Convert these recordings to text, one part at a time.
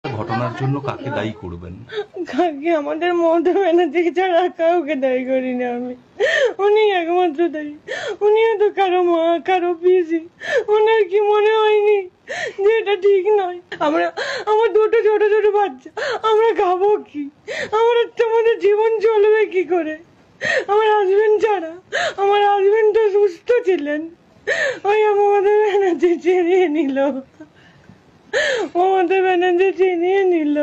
ঘটনার জন্য কাকে দায়ী করবেন? কাকে? আমাদের মমতা ব্যানার্জি ছাড়া কাউকে দায়ী করি না আমি। উনি একমাত্র দায়ী। উনিও তো কারো মা, কারো পিসি। ওনার কি মনে হয়নি যে এটা ঠিক নয়? আমার দুটো ছোট ছোট বাচ্চা, আমরা খাবো কি? আমাদের জীবন চলবে কি করে? আমার হাজবেন্ড ছাড়া, আমার হাজবেন্ড তো সুস্থ ছিলেন, ওই মমতা ব্যানার্জি চিনিয়ে নিল। মমতা ব্যানার্জি চিনিয়ে নিল।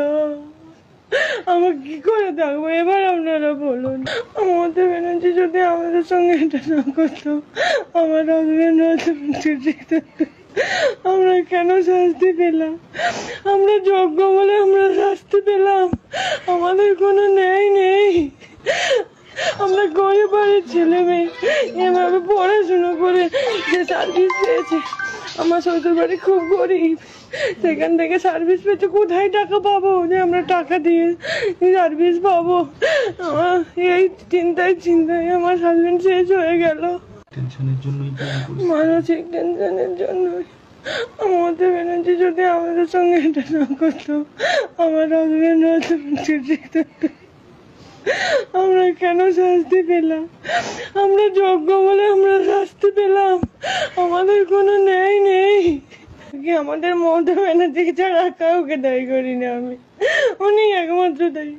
আমার কি করে থাকবো এবার? আপনারা বলুন। মমতা ব্যানার্জি যদি আমাদের সঙ্গে এটা না করতো, আমার হাজবেন্ড আমরা কেন শাস্তি পেলাম? আমরা যোগ্য বলে আমরা শাস্তি পেলাম? আমাদের কোনো ন্যায় নেই। আমরা গরিব বাড়ির ছেলে মেয়ে, এভাবে পড়াশুনো করে যে সার্ভিস পেয়েছে। আমার শ্বশুর বাড়ি খুব গরিব, সেখান থেকে সার্ভিস পেয়েছে। কোথায় টাকা পাবো যে আমরা টাকা দিয়ে সার্ভিস পাবো? এই চিন্তায় আমার হাজবেন্ড শেষ হয়ে গেল। টেনশনের জন্যই, মানসিক টেনশনের জন্যই। মমতা ব্যানার্জি যদি আমাদের সঙ্গে এটা না করতো, আমার হাজবেন্ড আমরা কেন শাস্তি পেলাম? আমরা যোগ্য বলে আমরা শাস্তি পেলাম? আমাদের কোনো ন্যায় নেই। আমাদের মমতা ব্যানার্জি ছাড়া কাউকে দায়ী করি না আমি। উনি একমাত্র দায়ী।